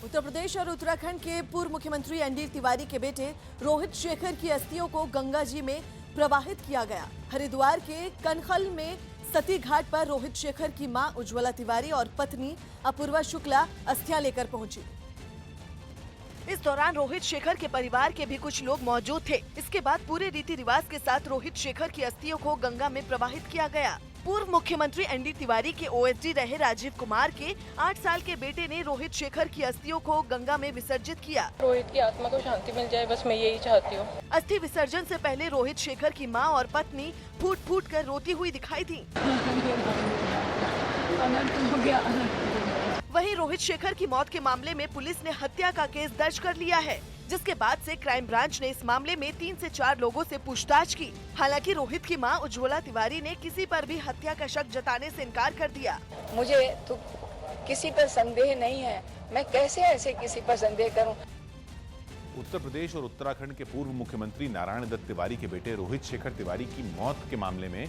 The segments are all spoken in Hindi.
उत्तर प्रदेश और उत्तराखंड के पूर्व मुख्यमंत्री एनडी तिवारी के बेटे रोहित शेखर की अस्थियों को गंगा जी में प्रवाहित किया गया। हरिद्वार के कनखल में सती घाट पर रोहित शेखर की मां उज्ज्वला तिवारी और पत्नी अपूर्वा शुक्ला अस्थियां लेकर पहुंची। इस दौरान रोहित शेखर के परिवार के भी कुछ लोग मौजूद थे। इसके बाद पूरे रीति रिवाज के साथ रोहित शेखर की अस्थियों को गंगा में प्रवाहित किया गया। पूर्व मुख्यमंत्री एनडी तिवारी के ओएसडी रहे राजीव कुमार के 8 साल के बेटे ने रोहित शेखर की अस्थियों को गंगा में विसर्जित किया। रोहित की आत्मा को शांति मिल जाए, बस मैं यही चाहती हूँ। अस्थि विसर्जन से पहले रोहित शेखर की मां और पत्नी फूट फूट कर रोती हुई दिखाई थी। वहीं रोहित शेखर की मौत के मामले में पुलिस ने हत्या का केस दर्ज कर लिया है, जिसके बाद से क्राइम ब्रांच ने इस मामले में 3 से 4 लोगों से पूछताछ की। हालांकि रोहित की मां उज्ज्वला तिवारी ने किसी पर भी हत्या का शक जताने से इनकार कर दिया। मुझे तो किसी पर संदेह नहीं है, मैं कैसे ऐसे किसी पर संदेह करूं। उत्तर प्रदेश और उत्तराखंड के पूर्व मुख्यमंत्री नारायण दत्त तिवारी के बेटे रोहित शेखर तिवारी की मौत के मामले में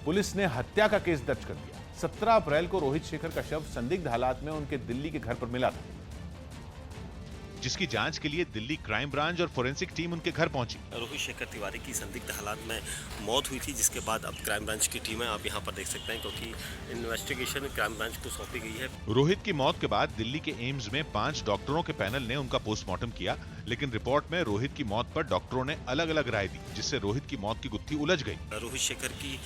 पुलिस ने हत्या का केस दर्ज कर दिया। 17 अप्रैल को रोहित शेखर का शव संदिग्ध हालात में उनके दिल्ली के घर पर मिला था, जिसकी जांच के लिए दिल्ली क्राइम ब्रांच और फोरेंसिक टीम उनके घर पहुंची। रोहित शेखर तिवारी की संदिग्ध हालात में मौत हुई थी, जिसके बाद अब क्राइम ब्रांच की टीम है, आप यहां पर देख सकते हैं, क्योंकि इन्वेस्टिगेशन क्राइम ब्रांच को सौंपी गई है। रोहित की मौत के बाद दिल्ली के एम्स में 5 डॉक्टरों के पैनल ने उनका पोस्टमार्टम किया, लेकिन रिपोर्ट में रोहित की मौत पर डॉक्टरों ने अलग अलग राय दी, जिससे रोहित की मौत की गुत्थी उलझ गई। रोहित शेखर की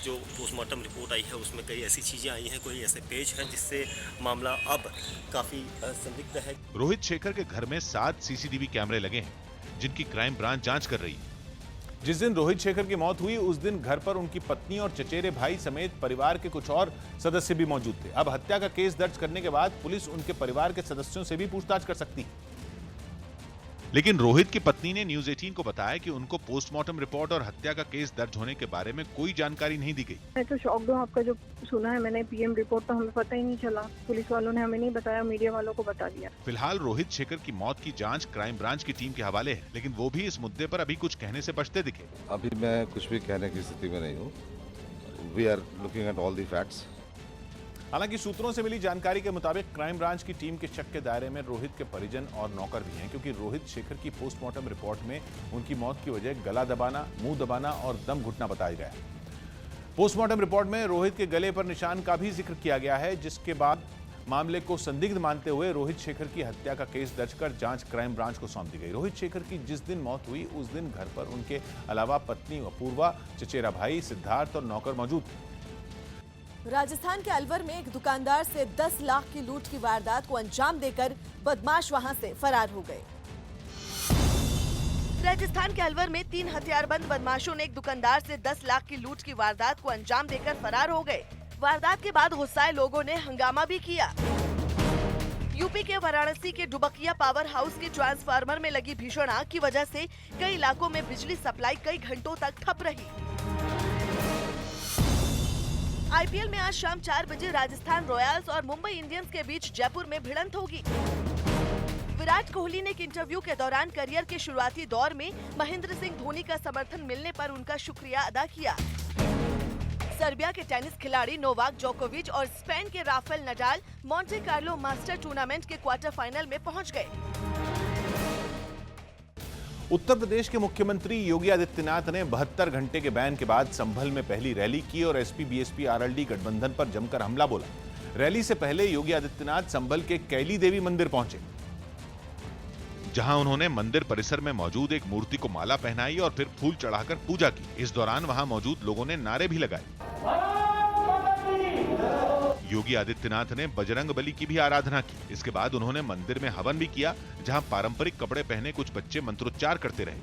जो पोस्टमार्टम रिपोर्ट आई है उसमें कई ऐसी चीजें आई हैं, कोई ऐसे पेज हैं जिससे मामला अब काफी संदिग्ध है। रोहित शेखर के घर में 7 सीसीटीवी कैमरे लगे हैं, जिनकी क्राइम ब्रांच जांच कर रही है। जिस दिन रोहित शेखर की मौत हुई उस दिन घर पर उनकी पत्नी और चचेरे भाई समेत परिवार के कुछ और सदस्य भी मौजूद थे। अब हत्या का केस दर्ज करने के बाद पुलिस उनके परिवार के सदस्यों से भी पूछताछ कर सकती है। लेकिन रोहित की पत्नी ने न्यूज 18 को बताया कि उनको पोस्टमार्टम रिपोर्ट और हत्या का केस दर्ज होने के बारे में कोई जानकारी नहीं दी गई। मैं तो शॉक्ड हूँ, आपका जो सुना है मैंने पीएम रिपोर्ट, तो हमें पता ही नहीं चला। पुलिस वालों ने हमें नहीं बताया, मीडिया वालों को बता दिया। फिलहाल रोहित शेखर की मौत की जांच क्राइम ब्रांच की टीम के हवाले है, लेकिन वो भी इस मुद्दे पर अभी कुछ कहने से बचते दिखे। अभी मैं कुछ भी कहने की स्थिति में नहीं हूँ। We are looking at all the facts. हालांकि सूत्रों से मिली जानकारी के मुताबिक क्राइम ब्रांच की टीम के शक के दायरे में रोहित के परिजन और नौकर भी हैं, क्योंकि रोहित शेखर की पोस्टमार्टम रिपोर्ट में उनकी मौत की वजह गला दबाना, मुंह दबाना और दम घुटना बताया गया है। पोस्टमार्टम रिपोर्ट में रोहित के गले पर निशान का भी जिक्र किया गया है, जिसके बाद मामले को संदिग्ध मानते हुए रोहित शेखर की हत्या का केस दर्ज कर जांच क्राइम ब्रांच को सौंप दी गई। रोहित शेखर की जिस दिन मौत हुई उस दिन घर पर उनके अलावा पत्नी अपूर्वा, चचेरा भाई सिद्धार्थ और नौकर मौजूद थे। राजस्थान के अलवर में एक दुकानदार से 10 लाख की लूट की वारदात को अंजाम देकर बदमाश वहां से फरार हो गए। राजस्थान के अलवर में 3 हथियारबंद बदमाशों ने एक दुकानदार से 10 लाख की लूट की वारदात को अंजाम देकर फरार हो गए। वारदात के बाद गुस्साए लोगों ने हंगामा भी किया। यूपी के वाराणसी के डुबकिया पावर हाउस के ट्रांसफार्मर में लगी भीषण आग की वजह से कई इलाकों में बिजली सप्लाई कई घंटों तक ठप रही। आईपीएल में आज शाम 4 बजे राजस्थान रॉयल्स और मुंबई इंडियंस के बीच जयपुर में भिड़ंत होगी। विराट कोहली ने एक इंटरव्यू के दौरान करियर के शुरुआती दौर में महेंद्र सिंह धोनी का समर्थन मिलने पर उनका शुक्रिया अदा किया। सर्बिया के टेनिस खिलाड़ी नोवाक जोकोविच और स्पेन के Rafael Nadal Monte Carlo master tournament के क्वार्टर फाइनल में पहुंच गए। उत्तर प्रदेश के मुख्यमंत्री योगी आदित्यनाथ ने 72 घंटे के बैन के बाद संभल में पहली रैली की और एसपी बीएसपी आरएलडी गठबंधन पर जमकर हमला बोला। रैली से पहले योगी आदित्यनाथ संभल के कैली देवी मंदिर पहुंचे, जहां उन्होंने मंदिर परिसर में मौजूद एक मूर्ति को माला पहनाई और फिर फूल चढ़ाकर पूजा की। इस दौरान वहां मौजूद लोगों ने नारे भी लगाए। योगी आदित्यनाथ ने बजरंग बली की भी आराधना की। इसके बाद उन्होंने मंदिर में हवन भी किया, जहां पारंपरिक कपड़े पहने कुछ बच्चे मंत्रोच्चार करते रहे।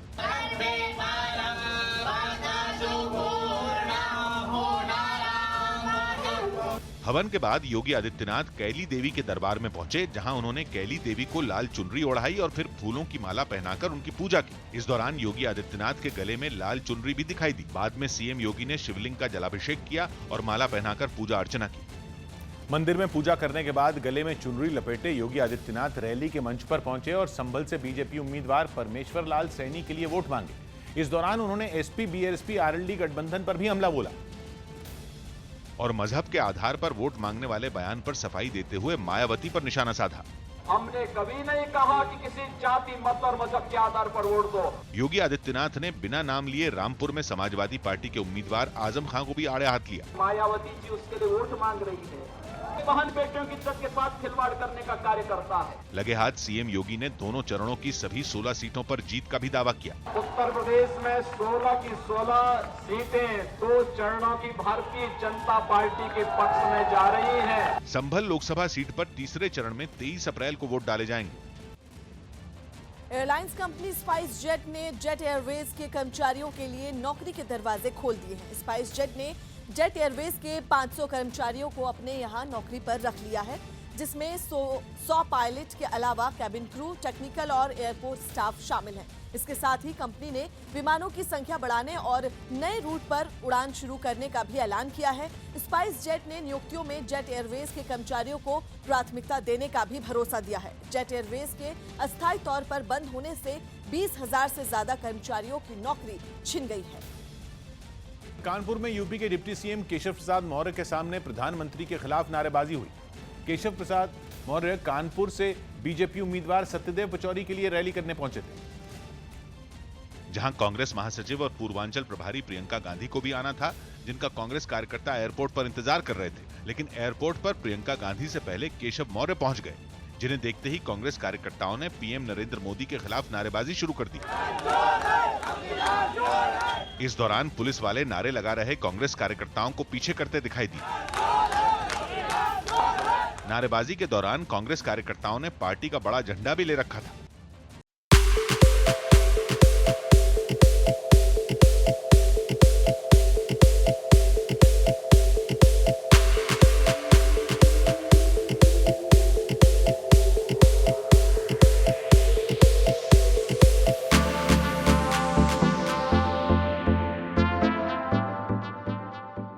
हवन के बाद योगी आदित्यनाथ कैली देवी के दरबार में पहुंचे, जहां उन्होंने कैली देवी को लाल चुनरी ओढ़ाई और फिर फूलों की माला पहनाकर उनकी पूजा की। इस दौरान योगी आदित्यनाथ के गले में लाल चुनरी भी दिखाई दी। बाद में सीएम योगी ने शिवलिंग का जलाभिषेक किया और माला पहनाकर पूजा अर्चना की। मंदिर में पूजा करने के बाद गले में चुनरी लपेटे योगी आदित्यनाथ रैली के मंच पर पहुंचे और संभल से बीजेपी उम्मीदवार परमेश्वर लाल सैनी के लिए वोट मांगे। इस दौरान उन्होंने एसपी बीएसपी आरएलडी गठबंधन पर भी हमला बोला और मजहब के आधार पर वोट मांगने वाले बयान पर सफाई देते हुए मायावती पर निशाना साधा। हमने कभी नहीं कहा कि किसी जाति मत और मजहब के आधार पर वोट दो। योगी आदित्यनाथ ने बिना नाम लिए रामपुर में समाजवादी पार्टी के उम्मीदवार आजम खान को भी आड़े हाथ लिया। मायावती जी उसके लिए वोट मांग रही है, बहन बेटियों की इज्जत के साथ खिलवाड़ करने का कार्य करता है। लगे हाथ सीएम योगी ने दोनों चरणों की सभी 16 सीटों पर जीत का भी दावा किया। उत्तर प्रदेश में 16 की 16 सीटें 2 चरणों की भारतीय जनता पार्टी के पक्ष में जा रही हैं। संभल लोकसभा सीट पर तीसरे चरण में 23 अप्रैल को वोट डाले जाएंगे। एयरलाइंस कंपनी स्पाइस जेट ने जेट एयरवेज के कर्मचारियों के लिए नौकरी के दरवाजे खोल दिए हैं। स्पाइस जेट ने जेट एयरवेज के 500 कर्मचारियों को अपने यहां नौकरी पर रख लिया है, जिसमें 100 पायलट के अलावा कैबिन क्रू, टेक्निकल और एयरपोर्ट स्टाफ शामिल हैं। इसके साथ ही कंपनी ने विमानों की संख्या बढ़ाने और नए रूट पर उड़ान शुरू करने का भी ऐलान किया है। स्पाइस जेट ने नियुक्तियों में जेट एयरवेज के कर्मचारियों को प्राथमिकता देने का भी भरोसा दिया है। जेट एयरवेज के अस्थायी तौर पर बंद होने से 20,000 से ज्यादा कर्मचारियों की नौकरी छिन गई है। कानपुर में यूपी के डिप्टी सीएम केशव प्रसाद मौर्य के सामने प्रधानमंत्री के खिलाफ नारेबाजी हुई। केशव प्रसाद मौर्य कानपुर से बीजेपी उम्मीदवार सत्यदेव पचौरी के लिए रैली करने पहुंचे थे, जहां कांग्रेस महासचिव और पूर्वांचल प्रभारी प्रियंका गांधी को भी आना था, जिनका कांग्रेस कार्यकर्ता एयरपोर्ट पर इंतजार कर रहे थे। लेकिन एयरपोर्ट पर प्रियंका गांधी से पहले केशव मौर्य पहुंच गए, जिन्हें देखते ही कांग्रेस कार्यकर्ताओं ने पीएम नरेंद्र मोदी के खिलाफ नारेबाजी शुरू कर दी। इस दौरान पुलिस वाले नारे लगा रहे कांग्रेस कार्यकर्ताओं को पीछे करते दिखाई दिए। नारेबाजी के दौरान कांग्रेस कार्यकर्ताओं ने पार्टी का बड़ा झंडा भी ले रखा था।